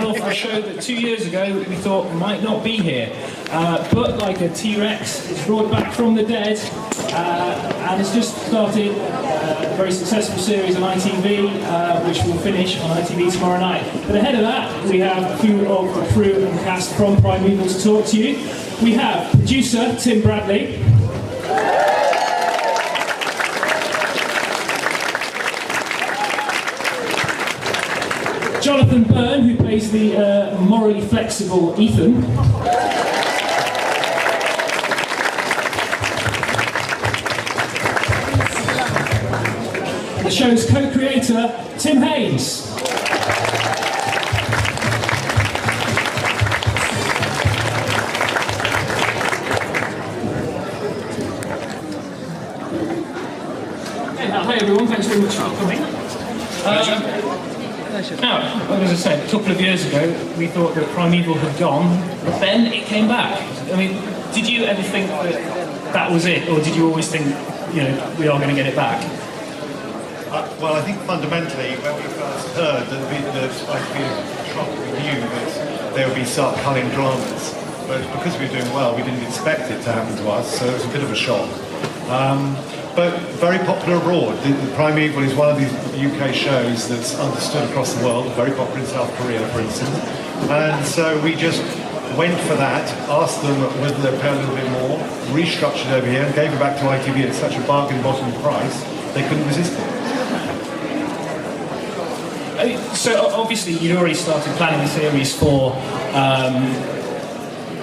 panel for a show that 2 years ago we thought might not be here. But like a T-Rex, it's brought back from the dead, and it's just started a very successful series on ITV, which will finish on ITV tomorrow night. But ahead of that, we have a few of the crew and cast from Primeval to talk to you. We have producer Tim Bradley. Jonathan Byrne, who plays the morally flexible Ethan. The show's co-creator, Tim Haines. Hi everyone, thanks very much for coming. Now, as I said, a couple of years ago, we thought that Primeval had gone, but then it came back. I mean, did you ever think that that was it, or did you always think, you know, we are going to get it back? Well, I think fundamentally, when we first heard that ITV Trump, we knew that there would be start culling dramas, but because we were doing well, we didn't expect it to happen to us, so it was a bit of a shock. But very popular abroad. The Primeval is one of these UK shows that's understood across the world, very popular in South Korea, for instance. And so we just went for that, asked them whether they'd pay a little bit more, restructured over here, and gave it back to ITV at such a bargain bottom price, they couldn't resist it. So obviously you'd already started planning the series for,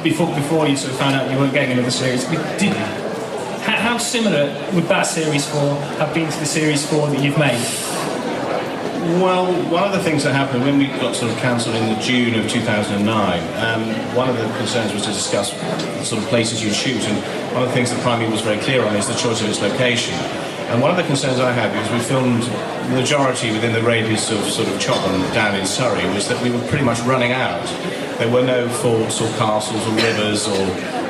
before you sort of found out you weren't getting another series. How similar would that Series 4 have been to the Series 4 that you've made? Well, one of the things that happened when we got sort of cancelled in the June of 2009, one of the concerns was to discuss the sort of places you shoot, and one of the things that Primeval was very clear on is the choice of its location. And one of the concerns I had, because we filmed the majority within the radius of sort of Chobham down in Surrey, was that we were pretty much running out. There were no forts or castles or rivers or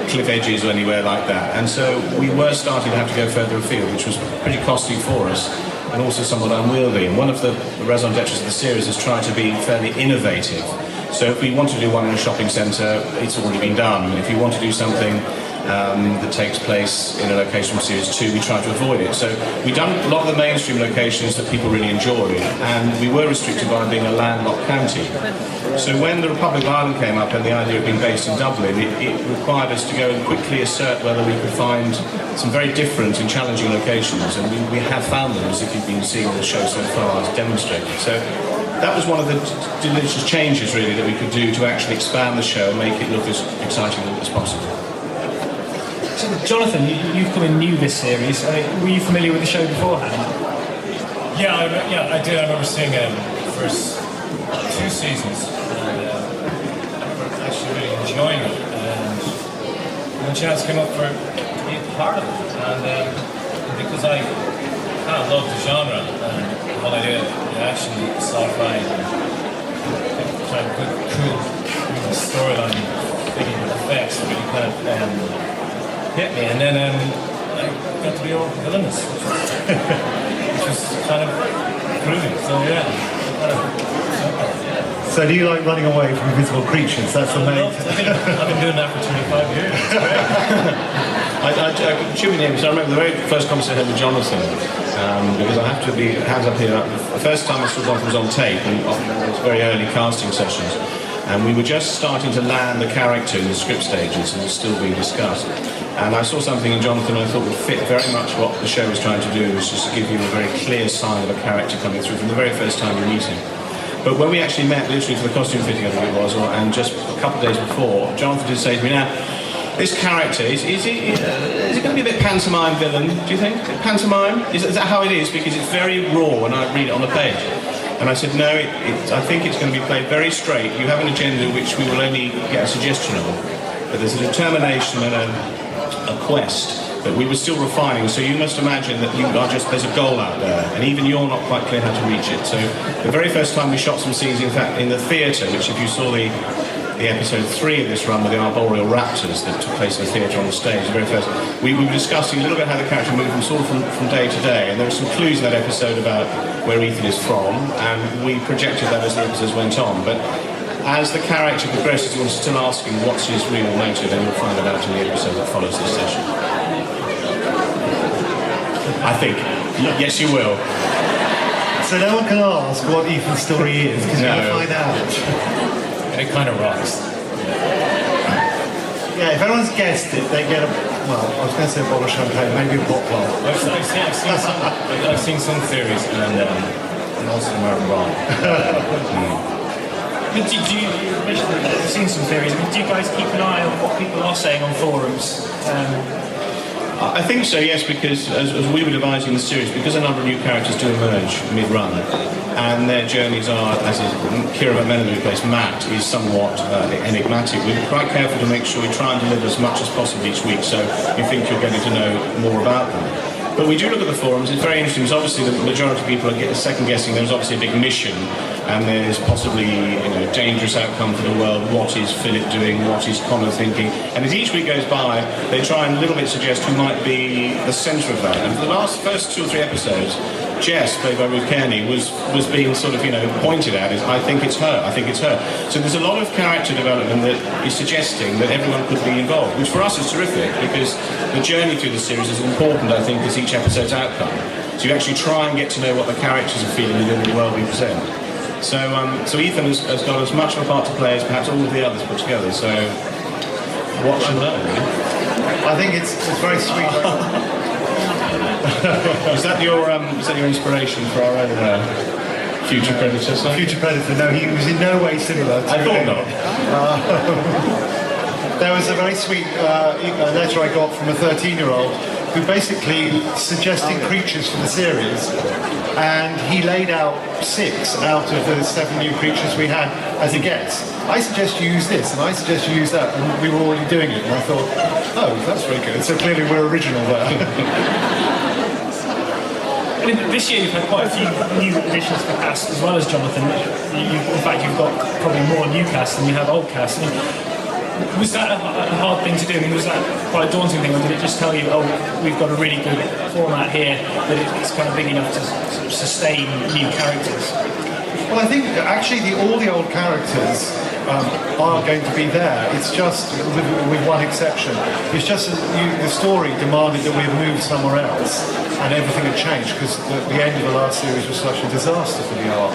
cliff edges or anywhere like that. And so we were starting to have to go further afield, which was pretty costly for us and also somewhat unwieldy. And one of the raison d'etre of the series is trying to be fairly innovative. So if we want to do one in a shopping centre, it's already been done. If you want to do something that takes place in a location from Series 2, we try to avoid it. So we've done a lot of the mainstream locations that people really enjoyed, and we were restricted by being a landlocked county. So when the Republic of Ireland came up and the idea of being based in Dublin, it required us to go and quickly assert whether we could find some very different and challenging locations, and we have found them, as if you've been seeing the show so far as demonstrated. So that was one of the delicious changes, really, that we could do to actually expand the show and make it look as exciting as possible. So, Jonathan, you've come in new this series. Were you familiar with the show beforehand? Yeah, I did. I remember seeing the first 2 seasons, and I remember actually really enjoying it. And when chance came up to be part of it, and because I kind of loved the genre and the whole idea of action, sci-fi, and kind of good, cool storyline, thinking of effects, really kind of hit me, and then I got to be all villainous, which was kind of groovy. So yeah. So do you like running away from invisible creatures? That's the main. I've been doing that for 25 years. I should be named, because I remember the very first conversation I had with Jonathan, because I have to be hands up here. The first time I saw Jonathan was on tape, and it was very early casting sessions, and we were just starting to land the character in the script stages, and it was still being discussed. And I saw something in Jonathan I thought would fit very much what the show was trying to do, was just to give you a very clear sign of a character coming through from the very first time you meet him. But when we actually met, literally for the costume fitting, I think it was, and just a couple of days before, Jonathan did say to me, now, this character, is it going to be a bit pantomime villain, do you think? Pantomime? Is that how it is? Because it's very raw when I read it on the page. And I said, no, I think it's going to be played very straight. You have an agenda which we will only get a suggestion of, but there's a determination and a quest that we were still refining, so you must imagine that there's a goal out there, and even you're not quite clear how to reach it. So the very first time we shot some scenes, in fact, in the theatre, which if you saw the episode 3 of this run with the arboreal raptors that took place in the theatre on the stage, the very first, we were discussing a little bit how the character moved from day to day, and there were some clues in that episode about where Ethan is from, and we projected that as the episodes went on. But as the character progresses, you're still asking what's his real motive, and you'll find that out in the episode that follows this session. I think. Yes, you will. So no one can ask what Ethan's story is, because No. you'll find out. And it kind of rocks. Yeah, if anyone's guessed it, they get a, well, I was going to say a bottle of champagne, maybe a bottle. I've seen some theories, and most of them are wrong. Do you've seen some theories. Do you guys keep an eye on what people are saying on forums? I think so, yes, because as we were devising the series, because a number of new characters do emerge mid-run, and their journeys are, as is Kira Van Menen, who plays Matt, is somewhat enigmatic. We're quite careful to make sure we try and deliver as much as possible each week, so you think you're getting to know more about them. But we do look at the forums. It's very interesting because obviously the majority of people are second guessing. There's obviously a big mission, and there's possibly dangerous outcome for the world. What is Philip doing? What is Connor thinking? And as each week goes by, they try and a little bit suggest who might be the centre of that. And for the first 2 or 3 episodes, Jess, played by Ruth Kearney, was being sort of pointed at as I think it's her. I think it's her. So there's a lot of character development that is suggesting that everyone could be involved, which for us is terrific because the journey through the series is important, I think, as each episode's outcome. So you actually try and get to know what the characters are feeling within the world we present. So Ethan has got as much of a part to play as perhaps all of the others put together. So watch and learn. I think it's very sweet. Is that your inspiration for our own future Predator? So? Future Predator, no, he was in no way similar to I thought not. There was a very sweet letter I got from a 13-year-old who basically suggested creatures for the series, and he laid out 6 out of the 7 new creatures we had as a guess. I suggest you use this, and I suggest you use that, and we were already doing it, and I thought, oh, that's very good. So clearly we're original there. This year you've had quite a few new additions to the cast as well as Jonathan. In fact, you've got probably more new cast than you have old cast. Was that a hard thing to do? I mean, was that quite a daunting thing, or did it just tell you, oh, we've got a really good format here, that it's kind of big enough to sort of sustain new characters? Well, I think actually all the old characters are going to be there. It's just, with one exception, it's just that the story demanded that we had moved somewhere else, and everything had changed because the end of the last series was such a disaster for the art.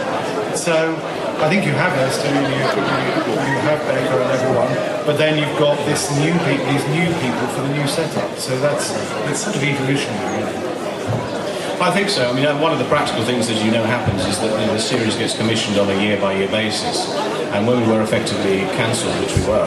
So I think you have Esther, you have Baker and everyone, but then you've got these new people for the new setup. So it's sort of evolutionary, really. I think so. I mean, one of the practical things that happens is that the series gets commissioned on a year-by-year basis, and when we were effectively cancelled, which we were,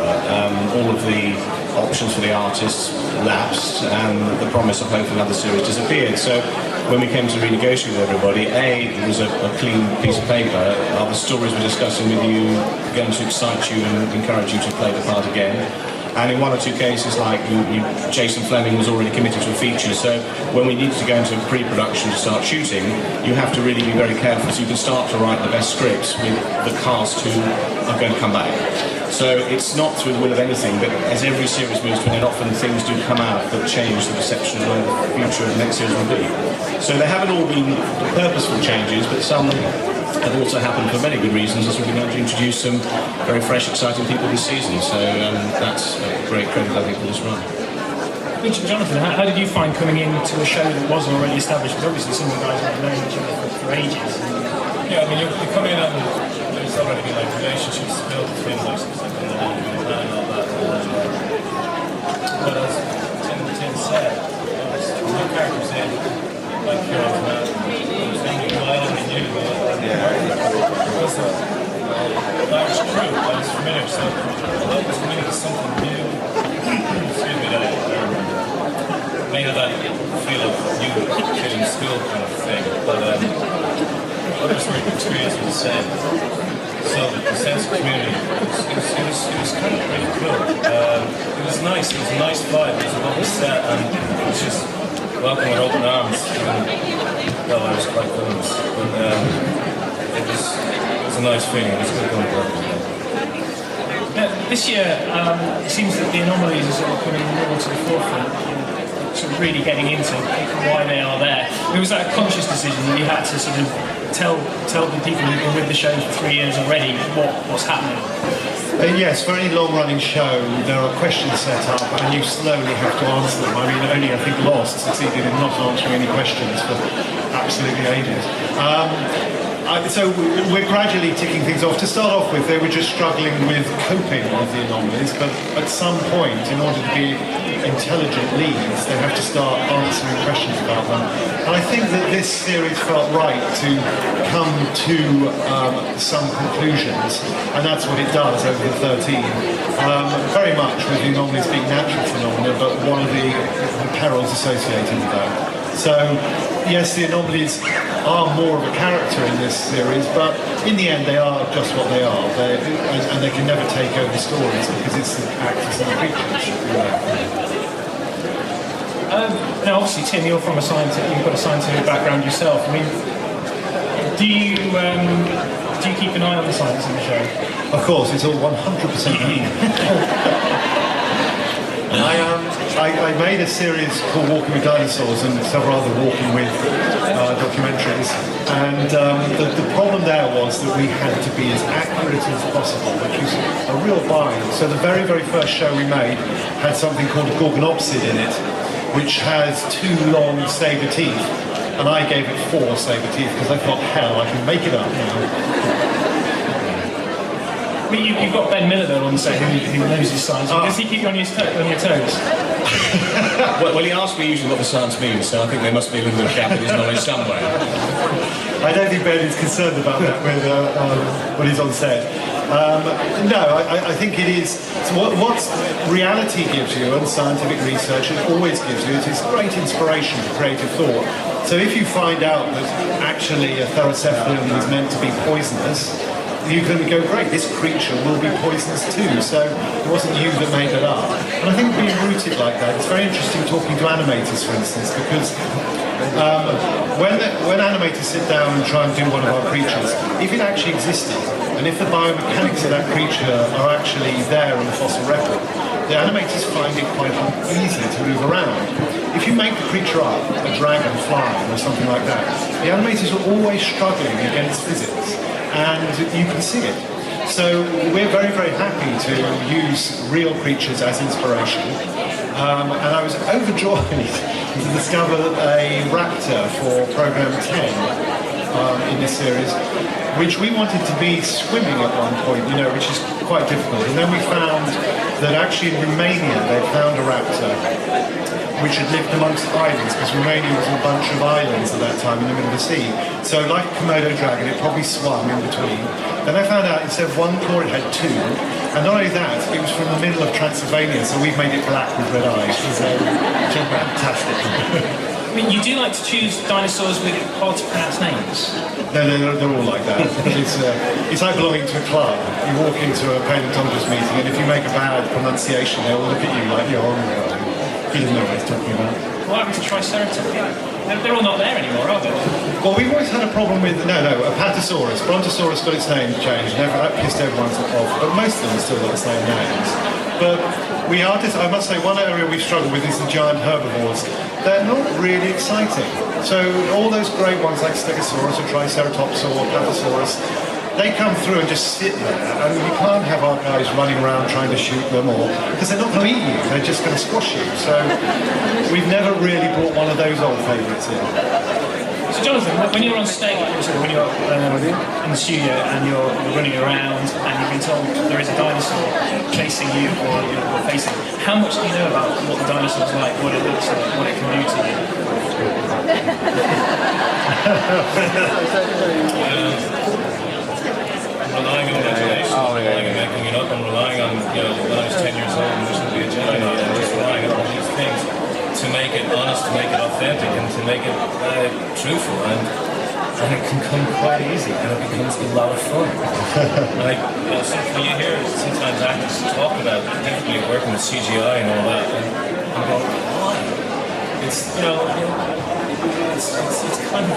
all of the options for the artists lapsed, and the promise of hopefully another series disappeared. So when we came to renegotiate with everybody, it was a clean piece of paper. Are the stories we're discussing with you going to excite you and encourage you to play the part again? And in 1 or 2 cases, like Jason Fleming was already committed to a feature, so when we needed to go into pre-production to start shooting, you have to really be very careful so you can start to write the best scripts with the cast who are going to come back. So it's not through the will of anything, but as every series moves to an end, often things do come out that change the perception of what the future of the next series will be. So they haven't all been purposeful changes, but some have also happened for many good reasons, as we've been able to introduce some very fresh, exciting people this season. So that's a great credit, I think, for this run. Jonathan, how did you find coming into a show that was already established? Because obviously some of the guys have known each other for ages. Yeah, I mean, you come in and there's already been like relationships built between us and all that. But as Tim said, there's new characters in, like Kira Van Menen, thinking, well, I only knew that. It was a large crew that was familiar, so that was coming into something new. Excuse me, that made that feel of new kid in school kind of thing. But others were experiencing the same. So the sense of community, it was kind of pretty cool. It was nice. It was a nice vibe. It was a lovely set, and it was just welcome with open arms. Well, I was quite nervous, but it was a nice feeling. It was good going to work with them. This year, it seems that the anomalies are sort of coming more to the forefront, sort of really getting into why they are there. I mean, was that a conscious decision that you had to sort of tell the people who've been with the show for 3 years already what's happening? Yes, for any long-running show, there are questions set up, and you slowly have to answer them. I mean, only I think Lost succeeded in not answering any questions for absolutely ages. So we're gradually ticking things off. To start off with, they were just struggling with coping with the anomalies, but at some point, in order to be intelligent leads, they have to start answering questions about them. And I think that this series felt right to come to some conclusions, and that's what it does over the 13. Very much with the anomalies being natural phenomena, but one of the perils associated with that. So, yes, the anomalies are more of a character in this series, but in the end they are just what they are. And they can never take over stories because it's the actors and the creatures. Now, obviously, Tim, you've got a scientific background yourself. I mean, do you keep an eye on the science in the show? Of course, it's all 100% I made a series called Walking with Dinosaurs and several other Walking with documentaries, and the problem there was that we had to be as accurate as possible, which was a real bind. So the very, very first show we made had something called a gorgonopsid in it, which has 2 long saber teeth, and I gave it 4 saber teeth because I thought, hell, I can make it up now. I mean, you've got Ben Miller there on the set who knows his science. Does he keep you on your toes? Well, he asked me usually what the science means, so I think there must be a little bit of gap in his knowledge somewhere. I don't think Ben is concerned about that when he's on set. No, I think it is. So what reality gives you, and scientific research it always gives you, is great inspiration for creative thought. So if you find out that actually a therocephalin is meant to be poisonous, you can go, great, this creature will be poisonous too, so it wasn't you that made it up. And I think being rooted like that, it's very interesting talking to animators, for instance, because when animators sit down and try and do one of our creatures, if it actually existed, and if the biomechanics of that creature are actually there in the fossil record, the animators find it quite easy to move around. If you make the creature up, a dragon flying or something like that, the animators are always struggling against physics. And you can see it. So we're very, very happy to use real creatures as inspiration. And I was overjoyed to discover a raptor for program 10 in this series, which we wanted to be swimming at one point, which is quite difficult. And then we found that actually in Romania they found a raptor which had lived amongst islands, because Romania was a bunch of islands at that time in the middle of the sea. So like a Komodo dragon, it probably swam in between. Then I found out instead of 1 claw, it had 2. And not only that, it was from the middle of Transylvania, so we've made it black with red eyes. So, fantastic. I mean, you do like to choose dinosaurs with hard to pronounce names. No, they're all like that. It's like belonging to a club. You walk into a paleontologist meeting, and if you make a bad pronunciation, they'll look at you like you're on the guy. He doesn't know what he's talking about. What happened to Triceratops? They're all not there anymore, are they? Well, we've always had a problem with Apatosaurus. Brontosaurus got its name changed, and that pissed everyone off. But most of them have still got the same names. But I must say, one area we've struggled with is the giant herbivores. They're not really exciting. So all those great ones like Stegosaurus or Triceratops or Apatosaurus, they come through and just sit there, and we can't have our guys running around trying to shoot them, or because they're not going to eat you, they're just going to squash you. So we've never really brought one of those old favourites in. So Jonathan, when you're on stage, when you're in the studio and you're running around and you've been told there is a dinosaur chasing you or you're facing, how much do you know about what the dinosaur's like, what it looks like, what it can do to you? Relying on imagination, relying on making it up, and relying on, when I was 10 years old and wishing to be a Jedi Knight, and just relying on all these things to make it honest, to make it authentic, and to make it truthful, and it can come quite easy, and it becomes a lot of fun. So when you hear sometimes actors talk about particularly working with CGI and all that, and I'm going, why? It's kind of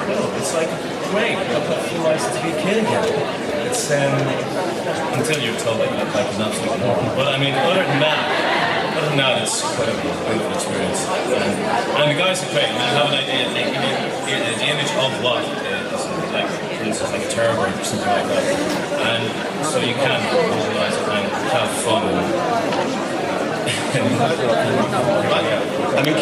cool. It's like, great, I've got a full license to be a kid again. It's until you're told that you look like an absolute moron. But I mean, other than that, it's quite a beautiful experience. And the guys are great. I have an idea, the image of what is like for instance like a turbine or something like that, and so you can visualize it and have fun. I mean,